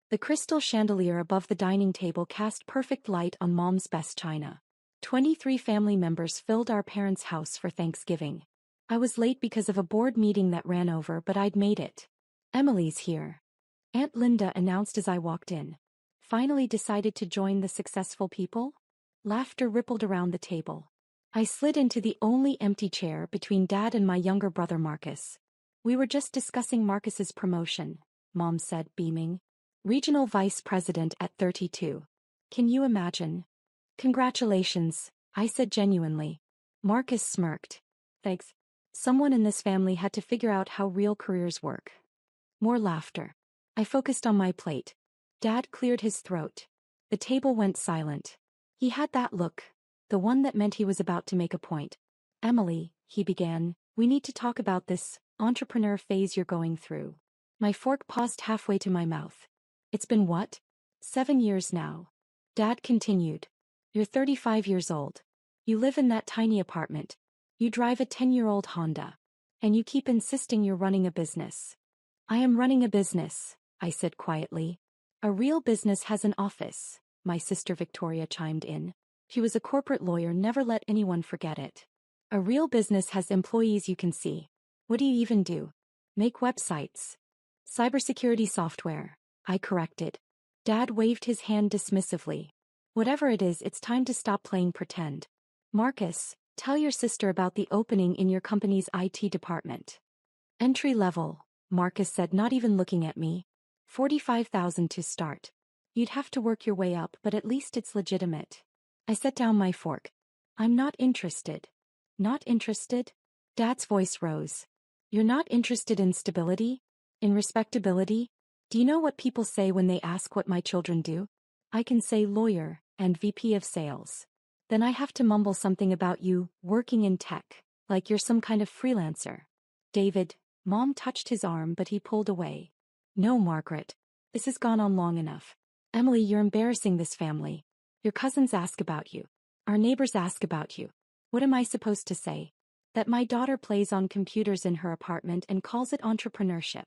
The crystal chandelier above the dining table cast perfect light on Mom's best china. 23 family members filled our parents' house for Thanksgiving. I was late because of a board meeting that ran over, but I'd made it. Emily's here, Aunt Linda announced as I walked in. Finally decided to join the successful people? Laughter rippled around the table. I slid into the only empty chair between Dad and my younger brother Marcus. We were just discussing Marcus's promotion, Mom said, beaming. Regional Vice President at 32. Can you imagine? Congratulations, I said genuinely. Marcus smirked. Thanks. Someone in this family had to figure out how real careers work. More laughter. I focused on my plate. Dad cleared his throat. The table went silent. He had that look, the one that meant he was about to make a point. Emily, he began, we need to talk about this entrepreneur phase you're going through. My fork paused halfway to my mouth. It's been what? 7 years now. Dad continued. You're 35 years old. You live in that tiny apartment. You drive a 10-year-old Honda. And you keep insisting you're running a business. I am running a business, I said quietly. A real business has an office, my sister Victoria chimed in. She was a corporate lawyer, never let anyone forget it. A real business has employees you can see. What do you even do? Make websites. Cybersecurity software, I corrected. Dad waved his hand dismissively. Whatever it is, it's time to stop playing pretend. Marcus, tell your sister about the opening in your company's IT department. Entry level, Marcus said, not even looking at me. 45,000 to start. You'd have to work your way up, but at least it's legitimate. I set down my fork. I'm not interested. Not interested? Dad's voice rose. You're not interested in stability? In respectability? Do you know what people say when they ask what my children do? I can say lawyer and VP of sales. Then I have to mumble something about you working in tech, like you're some kind of freelancer. David, Mom touched his arm, but he pulled away. No, Margaret. This has gone on long enough. Emily, you're embarrassing this family. Your cousins ask about you. Our neighbors ask about you. What am I supposed to say? That my daughter plays on computers in her apartment and calls it entrepreneurship.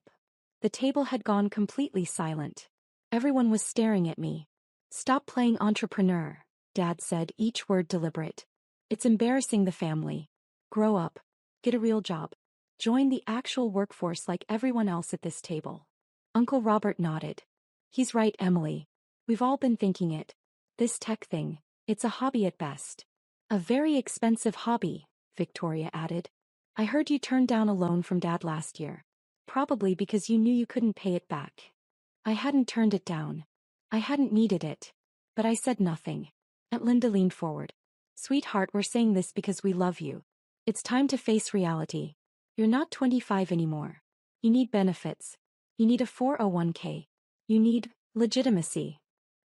The table had gone completely silent. Everyone was staring at me. Stop playing entrepreneur, Dad said, each word deliberate. It's embarrassing the family. Grow up. Get a real job. Join the actual workforce like everyone else at this table. Uncle Robert nodded. He's right, Emily. We've all been thinking it. This tech thing, it's a hobby at best. A very expensive hobby, Victoria added. I heard you turned down a loan from Dad last year. Probably because you knew you couldn't pay it back. I hadn't turned it down. I hadn't needed it. But I said nothing. Aunt Linda leaned forward. Sweetheart, we're saying this because we love you. It's time to face reality. You're not 25 anymore. You need benefits. You need a 401k. You need legitimacy.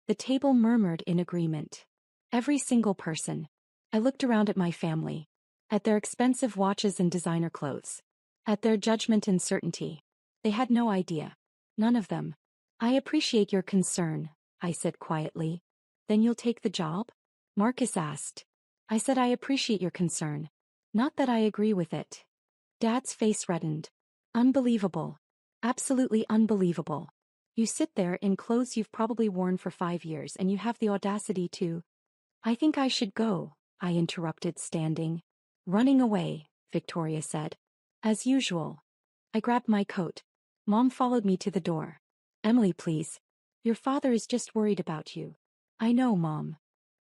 The table murmured in agreement. Every single person. I looked around at my family. At their expensive watches and designer clothes. At their judgment and certainty. They had no idea. None of them. I appreciate your concern, I said quietly. Then you'll take the job? Marcus asked. I said I appreciate your concern. Not that I agree with it. Dad's face reddened. Unbelievable. Absolutely unbelievable. You sit there in clothes you've probably worn for 5 years and you have the audacity to... I think I should go, I interrupted, standing. Running away, Victoria said. As usual. I grabbed my coat. Mom followed me to the door. Emily, please. Your father is just worried about you. I know, Mom.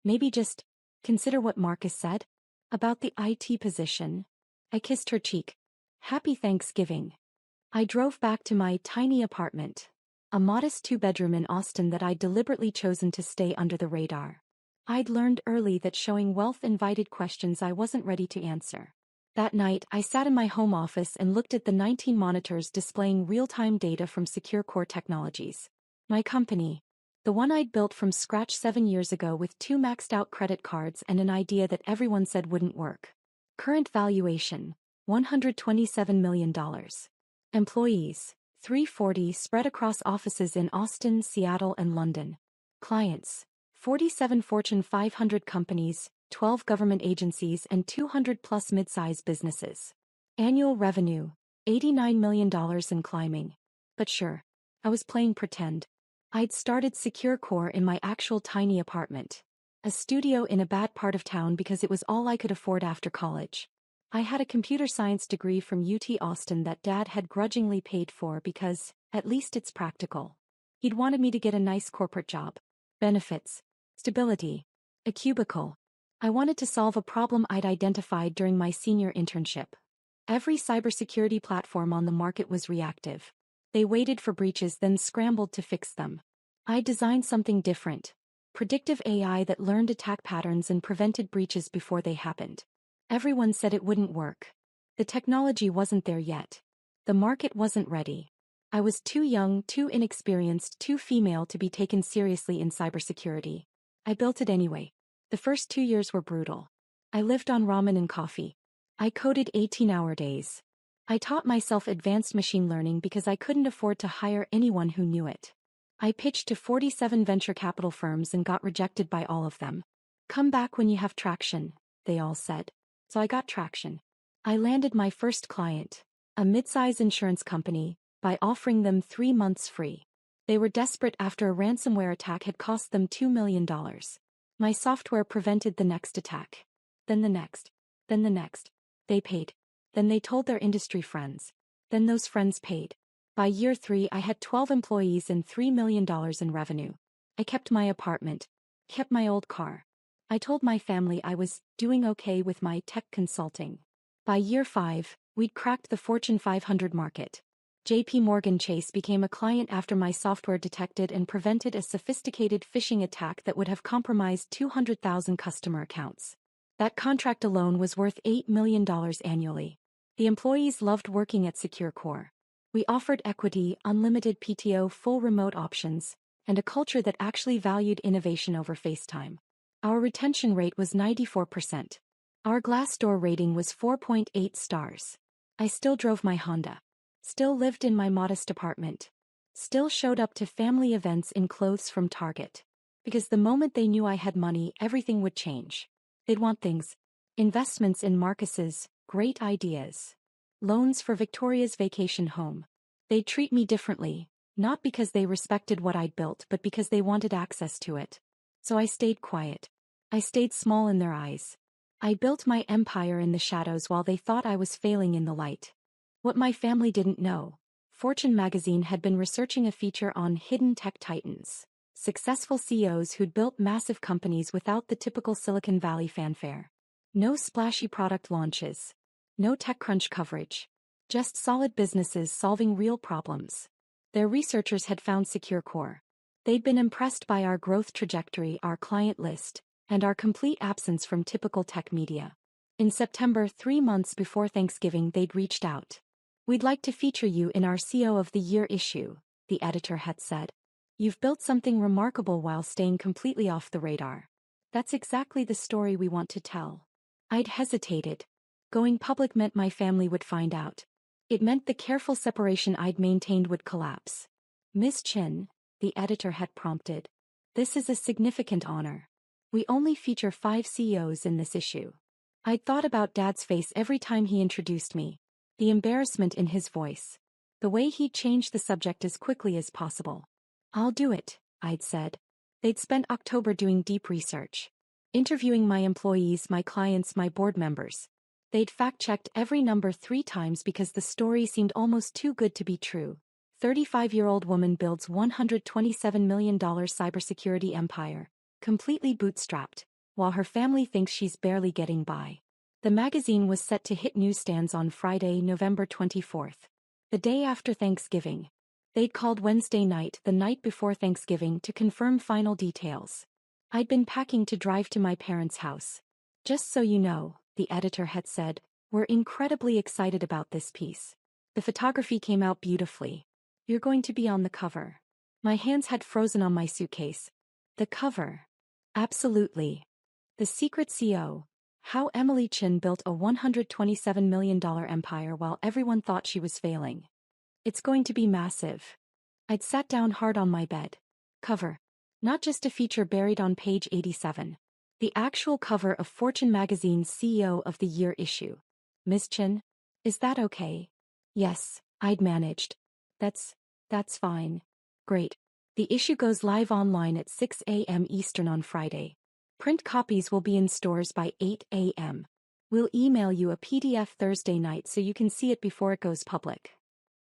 Maybe just consider what Marcus said about the IT position. I kissed her cheek. Happy Thanksgiving. I drove back to my tiny apartment. A modest 2-bedroom in Austin that I'd deliberately chosen to stay under the radar. I'd learned early that showing wealth invited questions I wasn't ready to answer. That night, I sat in my home office and looked at the 19 monitors displaying real-time data from Secure Core Technologies. My company. The one I'd built from scratch 7 years ago with 2 maxed-out credit cards and an idea that everyone said wouldn't work. Current valuation, $127 million. Employees, 340 spread across offices in Austin, Seattle, and London. Clients, 47 Fortune 500 companies, 12 government agencies, and 200-plus mid-size businesses. Annual revenue, $89 million and climbing. But sure, I was playing pretend. I'd started Secure Core in my actual tiny apartment. A studio in a bad part of town because it was all I could afford after college. I had a computer science degree from UT Austin that Dad had grudgingly paid for because, at least it's practical. He'd wanted me to get a nice corporate job. Benefits. Stability. A cubicle. I wanted to solve a problem I'd identified during my senior internship. Every cybersecurity platform on the market was reactive. They waited for breaches then scrambled to fix them. I designed something different. Predictive AI that learned attack patterns and prevented breaches before they happened. Everyone said it wouldn't work. The technology wasn't there yet. The market wasn't ready. I was too young, too inexperienced, too female to be taken seriously in cybersecurity. I built it anyway. The first 2 years were brutal. I lived on ramen and coffee. I coded 18-hour days. I taught myself advanced machine learning because I couldn't afford to hire anyone who knew it. I pitched to 47 venture capital firms and got rejected by all of them. Come back when you have traction, they all said. So I got traction. I landed my first client, a mid-size insurance company, by offering them 3 months free. They were desperate after a ransomware attack had cost them $2 million. My software prevented the next attack. Then the next. Then the next. They paid. Then they told their industry friends. Then those friends paid. By year 3 I had 12 employees and $3 million in revenue. I kept my apartment. Kept my old car. I told my family I was doing okay with my tech consulting. By year 5, we'd cracked the Fortune 500 market. JP Morgan Chase became a client after my software detected and prevented a sophisticated phishing attack that would have compromised 200,000 customer accounts. That contract alone was worth $8 million annually. The employees loved working at Secure Core. We offered equity, unlimited PTO, full remote options, and a culture that actually valued innovation over FaceTime. Our retention rate was 94%. Our Glassdoor rating was 4.8 stars. I still drove my Honda. Still lived in my modest apartment. Still showed up to family events in clothes from Target. Because the moment they knew I had money, everything would change. They'd want things. Investments in Marcus's great ideas. Loans for Victoria's vacation home. They'd treat me differently, not because they respected what I'd built but because they wanted access to it. So I stayed quiet. I stayed small in their eyes. I built my empire in the shadows while they thought I was failing in the light. What my family didn't know, Fortune magazine had been researching a feature on hidden tech titans, successful CEOs who'd built massive companies without the typical Silicon Valley fanfare. No splashy product launches. No TechCrunch coverage. Just solid businesses solving real problems. Their researchers had found Secure Core. They'd been impressed by our growth trajectory, our client list, and our complete absence from typical tech media. In September, 3 months before Thanksgiving, they'd reached out. We'd like to feature you in our CEO of the Year issue, the editor had said. You've built something remarkable while staying completely off the radar. That's exactly the story we want to tell. I'd hesitated. Going public meant my family would find out. It meant the careful separation I'd maintained would collapse. Miss Chin, the editor had prompted. This is a significant honor. We only feature 5 CEOs in this issue. I'd thought about Dad's face every time he introduced me. The embarrassment in his voice. The way he'd changed the subject as quickly as possible. I'll do it, I'd said. They'd spent October doing deep research. Interviewing my employees, my clients, my board members. They'd fact-checked every number 3 times because the story seemed almost too good to be true. 35-year-old woman builds $127 million cybersecurity empire, completely bootstrapped, while her family thinks she's barely getting by. The magazine was set to hit newsstands on Friday, November 24th. The day after Thanksgiving. They'd called Wednesday night, the night before Thanksgiving, to confirm final details. I'd been packing to drive to my parents' house. Just so you know, the editor had said, we're incredibly excited about this piece. The photography came out beautifully. You're going to be on the cover. My hands had frozen on my suitcase. The cover. Absolutely. The Secret CEO. How Emily Chin built a $127 million empire while everyone thought she was failing. It's going to be massive. I'd sat down hard on my bed. Cover. Not just a feature buried on page 87. The actual cover of Fortune magazine's CEO of the Year issue. Miss Chin? Is that okay? Yes, I'd managed. That's fine. Great. The issue goes live online at 6 a.m. Eastern on Friday. Print copies will be in stores by 8 a.m. We'll email you a PDF Thursday night so you can see it before it goes public.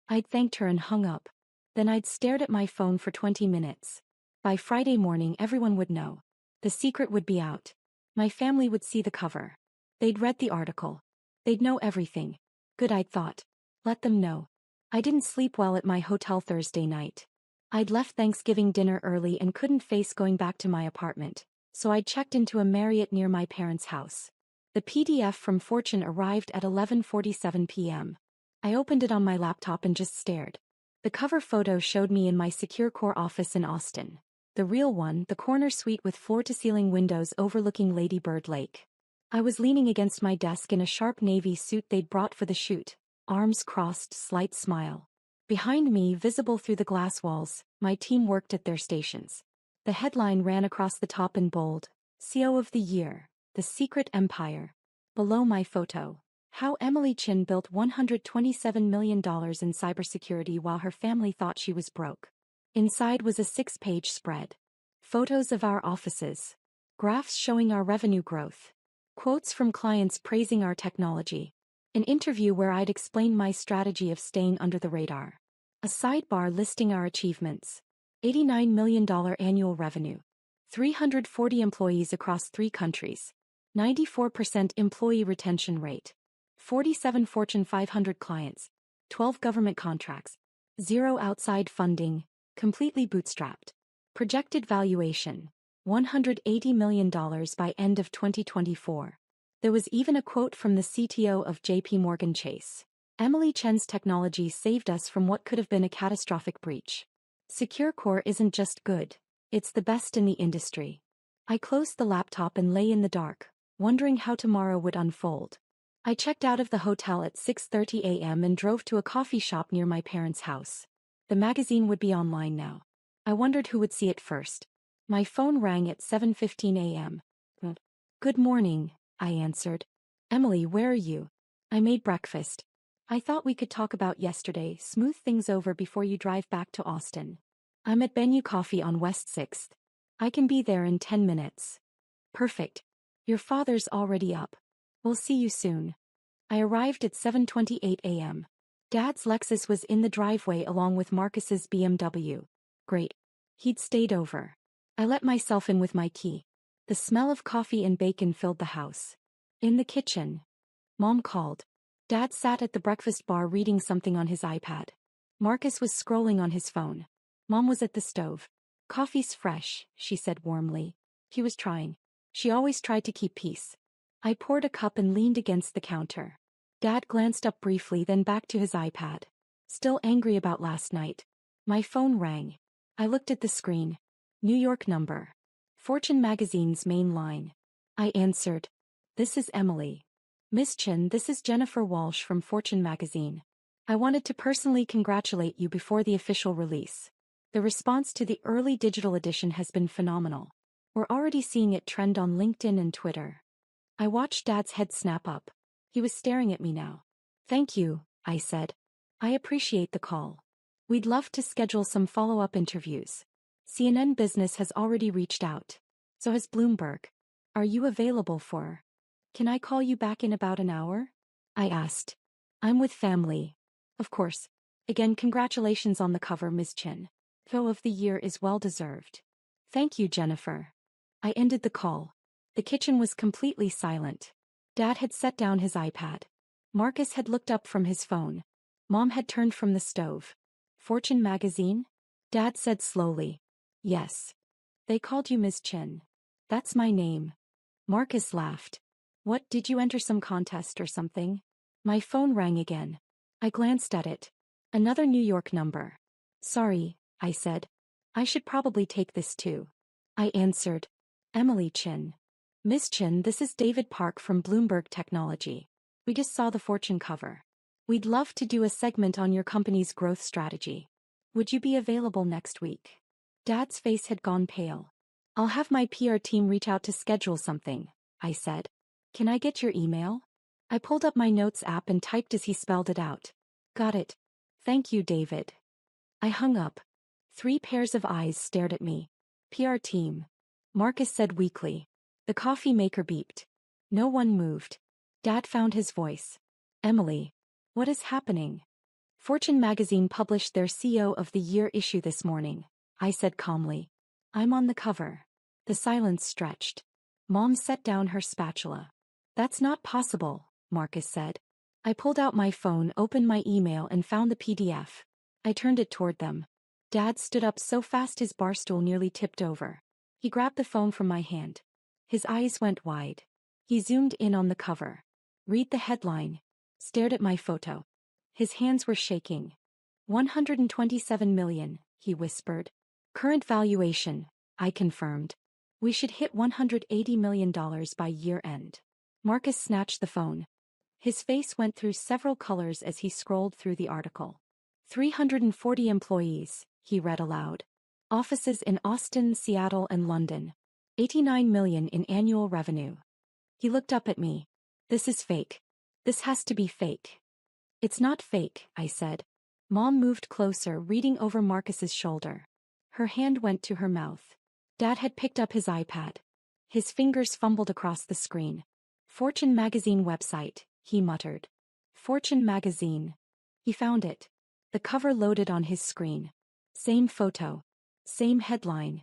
I'd thanked her and hung up. Then I'd stared at my phone for 20 minutes. By Friday morning everyone would know. The secret would be out. My family would see the cover. They'd read the article. They'd know everything. Good, I'd thought. Let them know. I didn't sleep well at my hotel Thursday night. I'd left Thanksgiving dinner early and couldn't face going back to my apartment, so I'd checked into a Marriott near my parents' house. The PDF from Fortune arrived at 11:47 p.m. I opened it on my laptop and just stared. The cover photo showed me in my secure core office in Austin. The real one, the corner suite with floor-to-ceiling windows overlooking Lady Bird Lake. I was leaning against my desk in a sharp navy suit they'd brought for the shoot, arms crossed, slight smile. Behind me, visible through the glass walls, my team worked at their stations. The headline ran across the top in bold, CEO of the Year, The Secret Empire. Below my photo, how Emily Chin built $127 million in cybersecurity while her family thought she was broke. Inside was a 6-page spread. Photos of our offices. Graphs showing our revenue growth. Quotes from clients praising our technology. An interview where I'd explain my strategy of staying under the radar. A sidebar listing our achievements. $89 million annual revenue. 340 employees across 3 countries. 94% employee retention rate. 47 Fortune 500 clients. 12 government contracts. 0 outside funding. Completely bootstrapped. Projected valuation. $180 million by end of 2024. There was even a quote from the CTO of JP Morgan Chase. Emily Chen's technology saved us from what could have been a catastrophic breach. Secure Core isn't just good, it's the best in the industry. I closed the laptop and lay in the dark, wondering how tomorrow would unfold. I checked out of the hotel at 6:30 a.m. and drove to a coffee shop near my parents' house. The magazine would be online now. I wondered who would see it first. My phone rang at 7:15 a.m. Good morning, I answered. Emily, where are you? I made breakfast. I thought we could talk about yesterday, smooth things over before you drive back to Austin. I'm at Bennu Coffee on West 6th. I can be there in 10 minutes. Perfect. Your father's already up. We'll see you soon. I arrived at 7:28 a.m. Dad's Lexus was in the driveway along with Marcus's BMW. Great. He'd stayed over. I let myself in with my key. The smell of coffee and bacon filled the house. In the kitchen, Mom called. Dad sat at the breakfast bar reading something on his iPad. Marcus was scrolling on his phone. Mom was at the stove. Coffee's fresh, she said warmly. He was trying. She always tried to keep peace. I poured a cup and leaned against the counter. Dad glanced up briefly, then back to his iPad. Still angry about last night. My phone rang. I looked at the screen. New York number. Fortune magazine's main line. I answered. This is Emily. Miss Chin, this is Jennifer Walsh from Fortune magazine. I wanted to personally congratulate you before the official release. The response to the early digital edition has been phenomenal. We're already seeing it trend on LinkedIn and Twitter. I watched Dad's head snap up. He was staring at me now. Thank you, I said. I appreciate the call. We'd love to schedule some follow-up interviews. CNN Business has already reached out. So has Bloomberg. Are you available for? Can I call you back in about an hour? I asked. I'm with family. Of course. Again, congratulations on the cover, Ms. Chin. Photo of the year is well deserved. Thank you, Jennifer. I ended the call. The kitchen was completely silent. Dad had set down his iPad. Marcus had looked up from his phone. Mom had turned from the stove. Fortune magazine? Dad said slowly. Yes. They called you Ms. Chin. That's my name. Marcus laughed. What, did you enter some contest or something? My phone rang again. I glanced at it. Another New York number. Sorry, I said. I should probably take this too. I answered. Emily Chin. Miss Chin, this is David Park from Bloomberg Technology. We just saw the Fortune cover. We'd love to do a segment on your company's growth strategy. Would you be available next week? Dad's face had gone pale. I'll have my PR team reach out to schedule something, I said. Can I get your email? I pulled up my notes app and typed as he spelled it out. Got it. Thank you, David. I hung up. 3 pairs of eyes stared at me. PR team. Marcus said weakly. The coffee maker beeped. No one moved. Dad found his voice. Emily. What is happening? Fortune magazine published their CEO of the Year issue this morning, I said calmly. I'm on the cover. The silence stretched. Mom set down her spatula. That's not possible, Marcus said. I pulled out my phone, opened my email and found the PDF. I turned it toward them. Dad stood up so fast his bar stool nearly tipped over. He grabbed the phone from my hand. His eyes went wide. He zoomed in on the cover. Read the headline. Stared at my photo. His hands were shaking. 127 million, he whispered. Current valuation, I confirmed. We should hit $180 million by year end. Marcus snatched the phone. His face went through several colors as he scrolled through the article. 340 employees, he read aloud. Offices in Austin, Seattle and London. 89 million in annual revenue. He looked up at me. This is fake. This has to be fake. It's not fake, I said. Mom moved closer, reading over Marcus's shoulder. Her hand went to her mouth. Dad had picked up his iPad. His fingers fumbled across the screen. Fortune magazine website, he muttered. Fortune magazine. He found it. The cover loaded on his screen. Same photo. Same headline.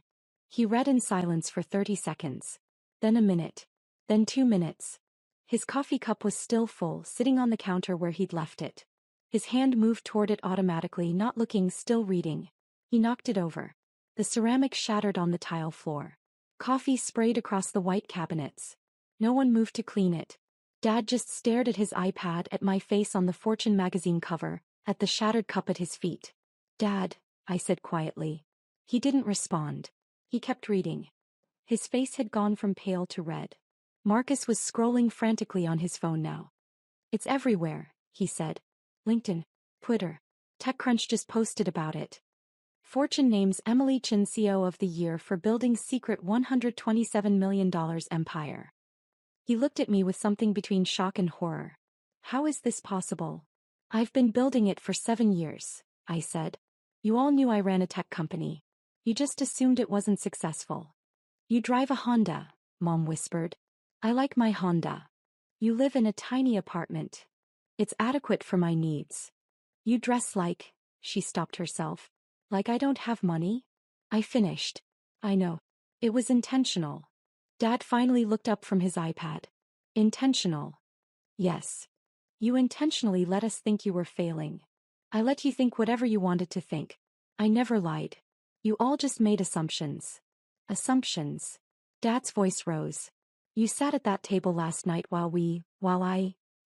He read in silence for 30 seconds. Then a minute. Then 2 minutes. His coffee cup was still full, sitting on the counter where he'd left it. His hand moved toward it automatically, not looking, still reading. He knocked it over. The ceramic shattered on the tile floor. Coffee sprayed across the white cabinets. No one moved to clean it. Dad just stared at his iPad, at my face on the Fortune magazine cover, at the shattered cup at his feet. Dad, I said quietly. He didn't respond. He kept reading. His face had gone from pale to red. Marcus was scrolling frantically on his phone now. It's everywhere, he said. LinkedIn, Twitter. TechCrunch just posted about it. Fortune names Emily Chen CEO of the Year for building secret $127 million empire. He looked at me with something between shock and horror. How is this possible? I've been building it for 7 years, I said. You all knew I ran a tech company. You just assumed it wasn't successful. You drive a Honda, Mom whispered. I like my Honda. You live in a tiny apartment. It's adequate for my needs. You dress like, she stopped herself. Like I don't have money? I finished. I know. It was intentional. Dad finally looked up from his iPad. Intentional. Yes. You intentionally let us think you were failing. I let you think whatever you wanted to think. I never lied. You all just made assumptions. Assumptions. Dad's voice rose. You sat at that table last night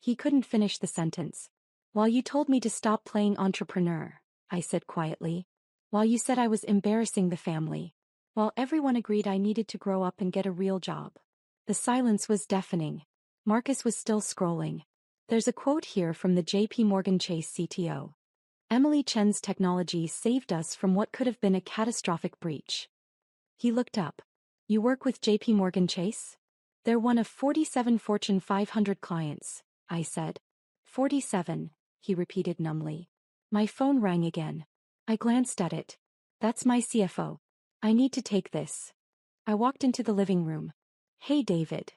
he couldn't finish the sentence. While you told me to stop playing entrepreneur, I said quietly. While you said I was embarrassing the family. While everyone agreed I needed to grow up and get a real job. The silence was deafening. Marcus was still scrolling. There's a quote here from the J.P. Morgan Chase CTO. Emily Chen's technology saved us from what could have been a catastrophic breach. He looked up. You work with J.P. Morgan Chase? They're one of 47 Fortune 500 clients, I said. 47, he repeated numbly. My phone rang again. I glanced at it. That's my CFO. I need to take this. I walked into the living room. Hey David.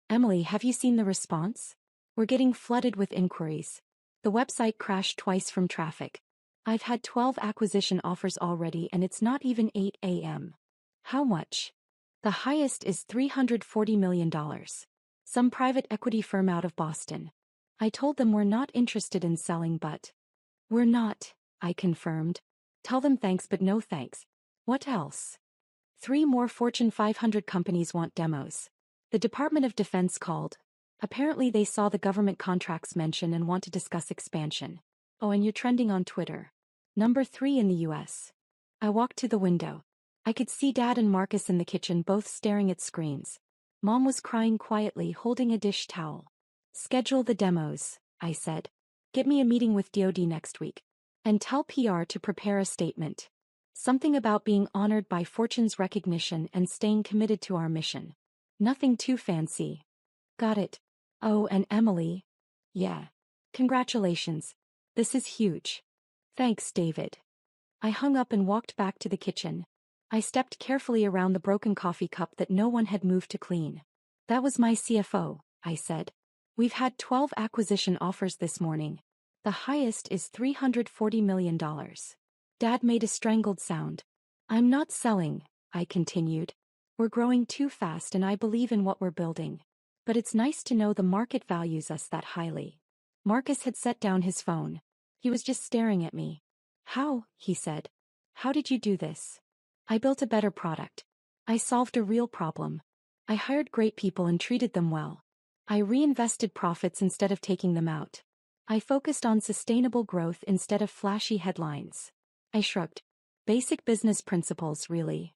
Emily, have you seen the response? We're getting flooded with inquiries. The website crashed twice from traffic. I've had 12 acquisition offers already and it's not even 8 a.m. How much? The highest is $340 million. Some private equity firm out of Boston. I told them we're not interested in selling but. We're not, I confirmed. Tell them thanks but no thanks. What else? 3 more Fortune 500 companies want demos. The Department of Defense called. Apparently they saw the government contracts mention and want to discuss expansion. Oh, and you're trending on Twitter. Number 3 in the US. I walked to the window. I could see Dad and Marcus in the kitchen both staring at screens. Mom was crying quietly, holding a dish towel. Schedule the demos, I said. Get me a meeting with DoD next week. And tell PR to prepare a statement. Something about being honored by Fortune's recognition and staying committed to our mission. Nothing too fancy. Got it. Oh, and Emily. Yeah. Congratulations. This is huge. Thanks, David. I hung up and walked back to the kitchen. I stepped carefully around the broken coffee cup that no one had moved to clean. That was my CFO, I said. We've had 12 acquisition offers this morning. The highest is $340 million. Dad made a strangled sound. I'm not selling, I continued. We're growing too fast and I believe in what we're building. But it's nice to know the market values us that highly. Marcus had set down his phone. He was just staring at me. How, he said. How did you do this? I built a better product. I solved a real problem. I hired great people and treated them well. I reinvested profits instead of taking them out. I focused on sustainable growth instead of flashy headlines. I shrugged. Basic business principles, really.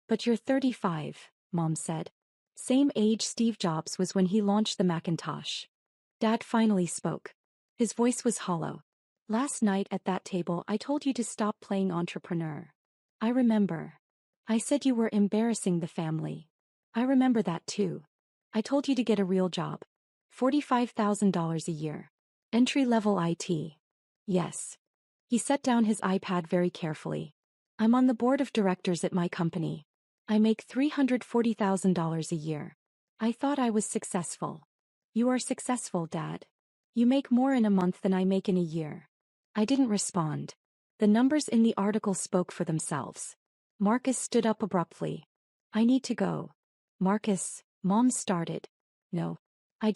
But you're 35, Mom said. Same age Steve Jobs was when he launched the Macintosh. Dad finally spoke. His voice was hollow. Last night at that table I told you to stop playing entrepreneur. I remember. I said you were embarrassing the family. I remember that too. I told you to get a real job. $45,000 a year. Entry-level IT. Yes. He set down his iPad very carefully. I'm on the board of directors at my company. I make $340,000 a year. I thought I was successful. You are successful, Dad. You make more in a month than I make in a year. I didn't respond. The numbers in the article spoke for themselves. Marcus stood up abruptly. I need to go. Marcus, Mom started. No. I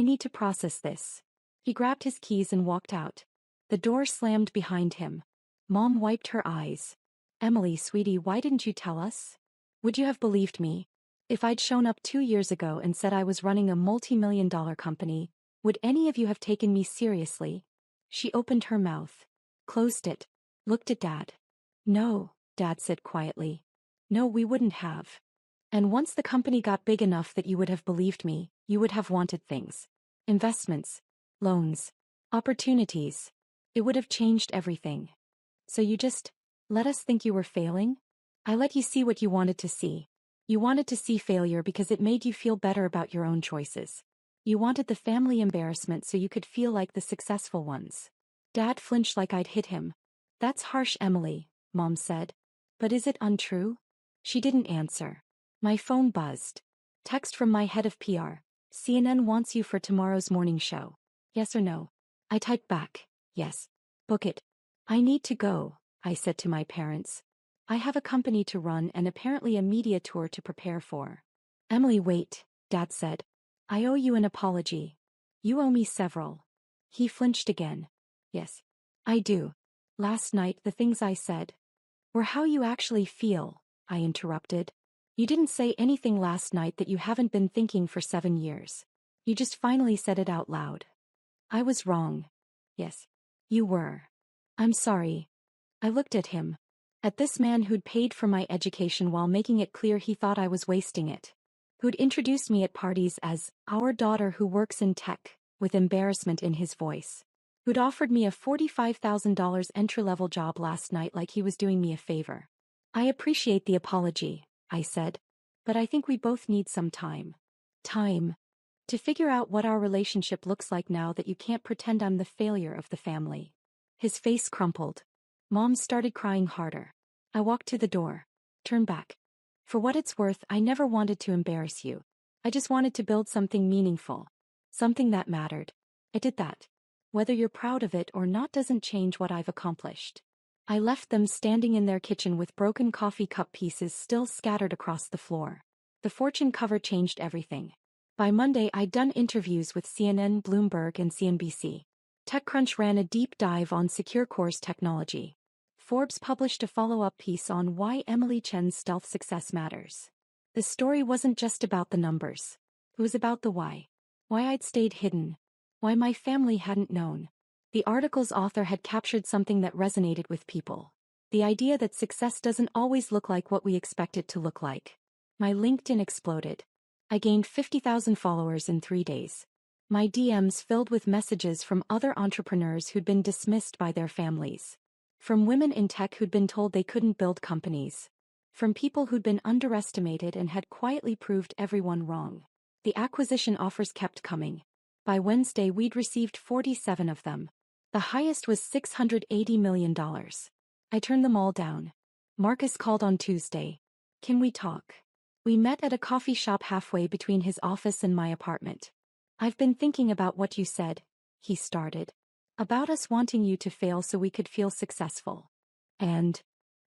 need to process this. He grabbed his keys and walked out. The door slammed behind him. Mom wiped her eyes. Emily, sweetie, why didn't you tell us? Would you have believed me? If I'd shown up 2 years ago and said I was running a multi-million-dollar company, would any of you have taken me seriously? She opened her mouth, closed it, looked at Dad. No, Dad said quietly. No, we wouldn't have. And once the company got big enough that you would have believed me, you would have wanted things. Investments, loans, opportunities. It would have changed everything. So you just let us think you were failing? I let you see what you wanted to see. You wanted to see failure because it made you feel better about your own choices. You wanted the family embarrassment so you could feel like the successful ones. Dad flinched like I'd hit him. That's harsh, Emily, Mom said. But is it untrue? She didn't answer. My phone buzzed. Text from my head of PR. CNN wants you for tomorrow's morning show. Yes or no? I typed back. Yes. Book it. I need to go, I said to my parents. I have a company to run and apparently a media tour to prepare for. Emily, wait, Dad said. I owe you an apology. You owe me several. He flinched again. Yes. I do. Last night the things I said were how you actually feel, I interrupted. You didn't say anything last night that you haven't been thinking for 7 years. You just finally said it out loud. I was wrong. Yes. You were. I'm sorry. I looked at him. At this man who'd paid for my education while making it clear he thought I was wasting it. Who'd introduced me at parties as our daughter who works in tech, with embarrassment in his voice. Who'd offered me a $45,000 entry-level job last night like he was doing me a favor. I appreciate the apology, I said. But I think we both need some time. Time. To figure out what our relationship looks like now that you can't pretend I'm the failure of the family. His face crumpled. Mom started crying harder. I walked to the door. Turned back. For what it's worth, I never wanted to embarrass you. I just wanted to build something meaningful. Something that mattered. I did that. Whether you're proud of it or not doesn't change what I've accomplished. I left them standing in their kitchen with broken coffee cup pieces still scattered across the floor. The Fortune cover changed everything. By Monday I'd done interviews with CNN, Bloomberg and CNBC. TechCrunch ran a deep dive on Secure Core's technology. Forbes published a follow-up piece on why Emily Chen's stealth success matters. The story wasn't just about the numbers. It was about the why. Why I'd stayed hidden. Why my family hadn't known. The article's author had captured something that resonated with people. The idea that success doesn't always look like what we expect it to look like. My LinkedIn exploded. I gained 50,000 followers in 3 days. My DMs filled with messages from other entrepreneurs who'd been dismissed by their families. From women in tech who'd been told they couldn't build companies. From people who'd been underestimated and had quietly proved everyone wrong. The acquisition offers kept coming. By Wednesday we'd received 47 of them. The highest was $680 million. I turned them all down. Marcus called on Tuesday. Can we talk? We met at a coffee shop halfway between his office and my apartment. I've been thinking about what you said, he started. About us wanting you to fail so we could feel successful. And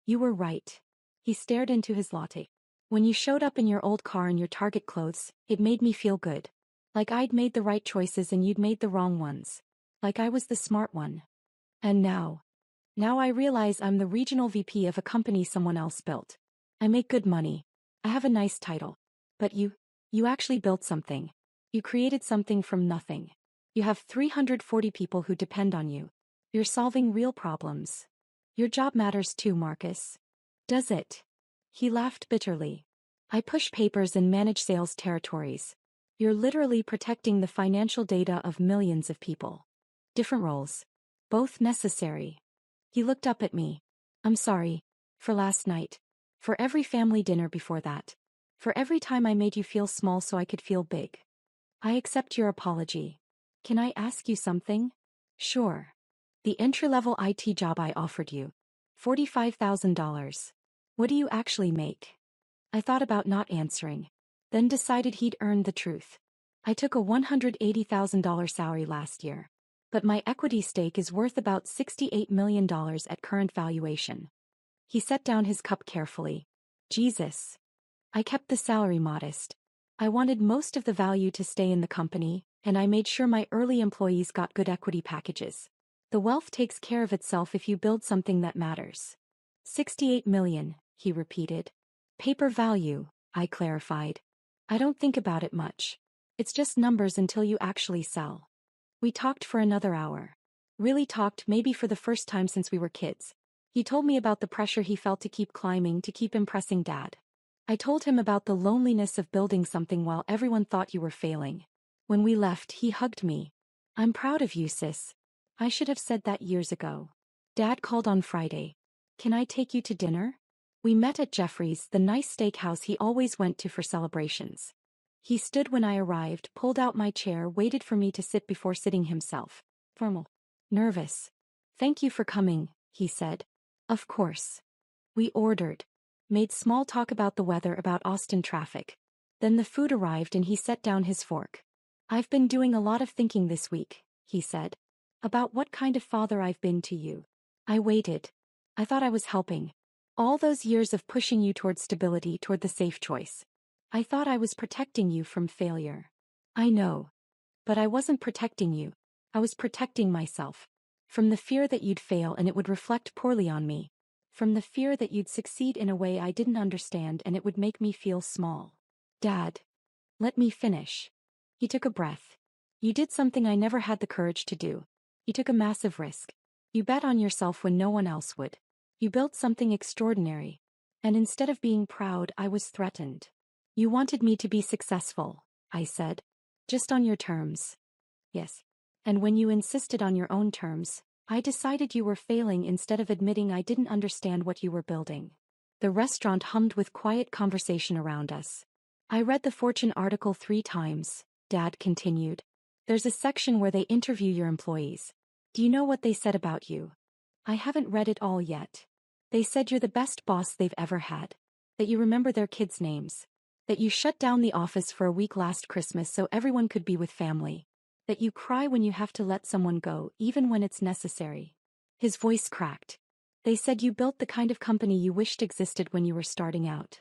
you were right. He stared into his latte. When you showed up in your old car in your Target clothes, it made me feel good. Like I'd made the right choices and you'd made the wrong ones. Like I was the smart one. And now I realize I'm the regional VP of a company someone else built. I make good money. I have a nice title. But you actually built something. You created something from nothing. You have 340 people who depend on you. You're solving real problems. Your job matters too, Marcus. Does it? He laughed bitterly. I push papers and manage sales territories. You're literally protecting the financial data of millions of people. Different roles. Both necessary. He looked up at me. I'm sorry. For last night. For every family dinner before that. For every time I made you feel small so I could feel big. I accept your apology. Can I ask you something? Sure. The entry-level IT job I offered you. $45,000. What do you actually make? I thought about not answering. Then decided he'd earned the truth. I took a $180,000 salary last year. But my equity stake is worth about $68 million at current valuation. He set down his cup carefully. Jesus. I kept the salary modest. I wanted most of the value to stay in the company, and I made sure my early employees got good equity packages. The wealth takes care of itself if you build something that matters. 68 million, he repeated. Paper value, I clarified. I don't think about it much. It's just numbers until you actually sell. We talked for another hour. Really talked, maybe for the first time since we were kids. He told me about the pressure he felt to keep climbing, to keep impressing Dad. I told him about the loneliness of building something while everyone thought you were failing. When we left, he hugged me. I'm proud of you, sis. I should have said that years ago. Dad called on Friday. Can I take you to dinner? We met at Jeffrey's, the nice steakhouse he always went to for celebrations. He stood when I arrived, pulled out my chair, waited for me to sit before sitting himself. Formal. Nervous. Thank you for coming, he said. Of course. We ordered. Made small talk about the weather, about Austin traffic. Then the food arrived and he set down his fork. I've been doing a lot of thinking this week, he said. About what kind of father I've been to you. I waited. I thought I was helping. All those years of pushing you toward stability, toward the safe choice. I thought I was protecting you from failure. I know. But I wasn't protecting you. I was protecting myself. From the fear that you'd fail and it would reflect poorly on me. From the fear that you'd succeed in a way I didn't understand and it would make me feel small. Dad. Let me finish. He took a breath. You did something I never had the courage to do. You took a massive risk. You bet on yourself when no one else would. You built something extraordinary. And instead of being proud, I was threatened. You wanted me to be successful, I said. Just on your terms. Yes. And when you insisted on your own terms, I decided you were failing instead of admitting I didn't understand what you were building. The restaurant hummed with quiet conversation around us. I read the Fortune article 3 times, Dad continued. There's a section where they interview your employees. Do you know what they said about you? I haven't read it all yet. They said you're the best boss they've ever had. That you remember their kids' names. That you shut down the office for a week last Christmas so everyone could be with family. That you cry when you have to let someone go, even when it's necessary. His voice cracked. They said you built the kind of company you wished existed when you were starting out.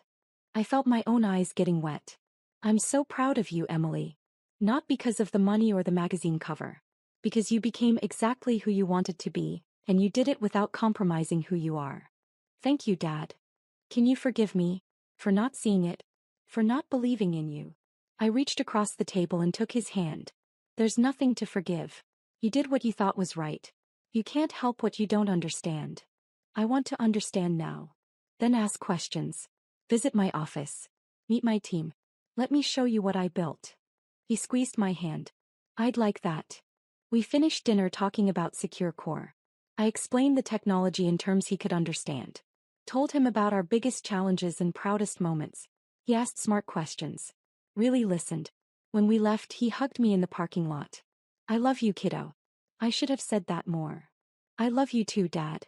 I felt my own eyes getting wet. I'm so proud of you, Emily. Not because of the money or the magazine cover. Because you became exactly who you wanted to be, and you did it without compromising who you are. Thank you, Dad. Can you forgive me? For not seeing it? For not believing in you? I reached across the table and took his hand. There's nothing to forgive. You did what you thought was right. You can't help what you don't understand. I want to understand now. Then ask questions. Visit my office. Meet my team. Let me show you what I built. He squeezed my hand. I'd like that. We finished dinner talking about Secure Core. I explained the technology in terms he could understand. Told him about our biggest challenges and proudest moments. He asked smart questions. Really listened. When we left, he hugged me in the parking lot. I love you, kiddo. I should have said that more. I love you too, Dad.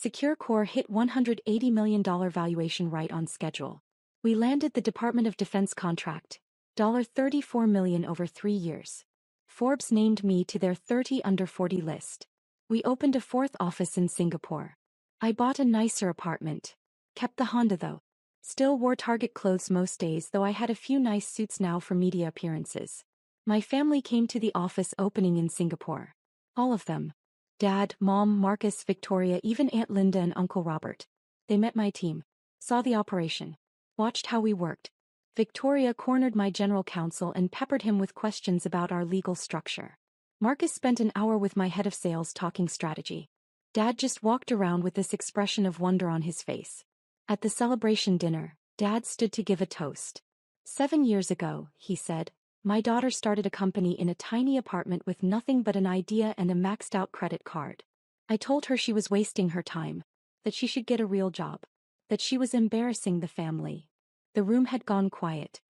Secure Core hit $180 million valuation right on schedule. We landed the Department of Defense contract, $34 million over 3 years. Forbes named me to their 30 under 40 list. We opened a 4th office in Singapore. I bought a nicer apartment. Kept the Honda though. Still wore Target clothes most days, though I had a few nice suits now for media appearances. My family came to the office opening in Singapore. All of them. Dad, Mom, Marcus, Victoria, even Aunt Linda and Uncle Robert. They met my team. Saw the operation. Watched how we worked. Victoria cornered my general counsel and peppered him with questions about our legal structure. Marcus spent an hour with my head of sales talking strategy. Dad just walked around with this expression of wonder on his face. At the celebration dinner, Dad stood to give a toast. 7 years ago, he said, my daughter started a company in a tiny apartment with nothing but an idea and a maxed-out credit card. I told her she was wasting her time, that she should get a real job, that she was embarrassing the family. The room had gone quiet.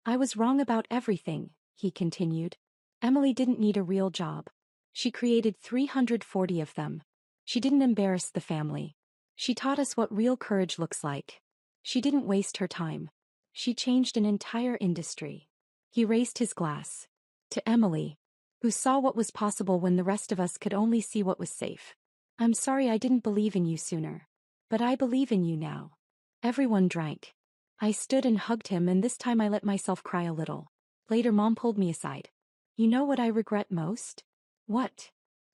I was wrong about everything, he continued. Emily didn't need a real job. She created 340 of them. She didn't embarrass the family. She taught us what real courage looks like. She didn't waste her time. She changed an entire industry. He raised his glass. To Emily, who saw what was possible when the rest of us could only see what was safe. I'm sorry I didn't believe in you sooner. But I believe in you now. Everyone drank. I stood and hugged him, and this time I let myself cry a little. Later Mom pulled me aside. You know what I regret most? What?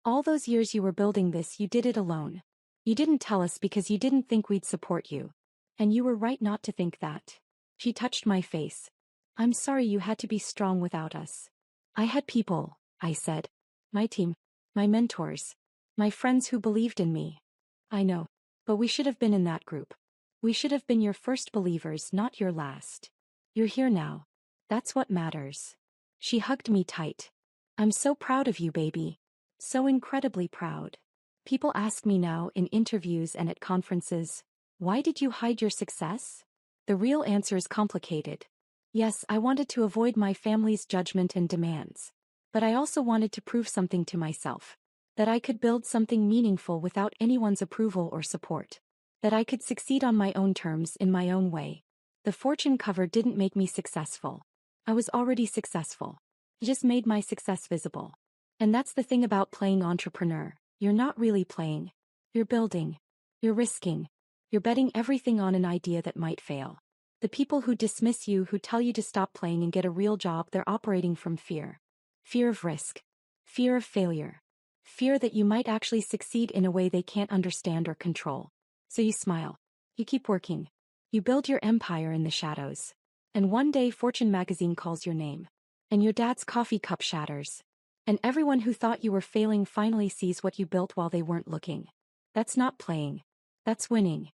All those years you were building this, you did it alone. You didn't tell us because you didn't think we'd support you. And you were right not to think that. She touched my face. I'm sorry you had to be strong without us. I had people, I said. My team. My mentors. My friends who believed in me. I know. But we should have been in that group. We should have been your first believers, not your last. You're here now. That's what matters. She hugged me tight. I'm so proud of you, baby. So incredibly proud. People ask me now in interviews and at conferences, why did you hide your success? The real answer is complicated. Yes, I wanted to avoid my family's judgment and demands. But I also wanted to prove something to myself. That I could build something meaningful without anyone's approval or support. That I could succeed on my own terms in my own way. The Fortune cover didn't make me successful. I was already successful. It just made my success visible. And that's the thing about playing entrepreneur. You're not really playing. You're building. You're risking. You're betting everything on an idea that might fail. The people who dismiss you, who tell you to stop playing and get a real job, they're operating from fear. Fear of risk. Fear of failure. Fear that you might actually succeed in a way they can't understand or control. So you smile. You keep working. You build your empire in the shadows. And one day Fortune magazine calls your name. And your dad's coffee cup shatters. And everyone who thought you were failing finally sees what you built while they weren't looking. That's not playing. That's winning.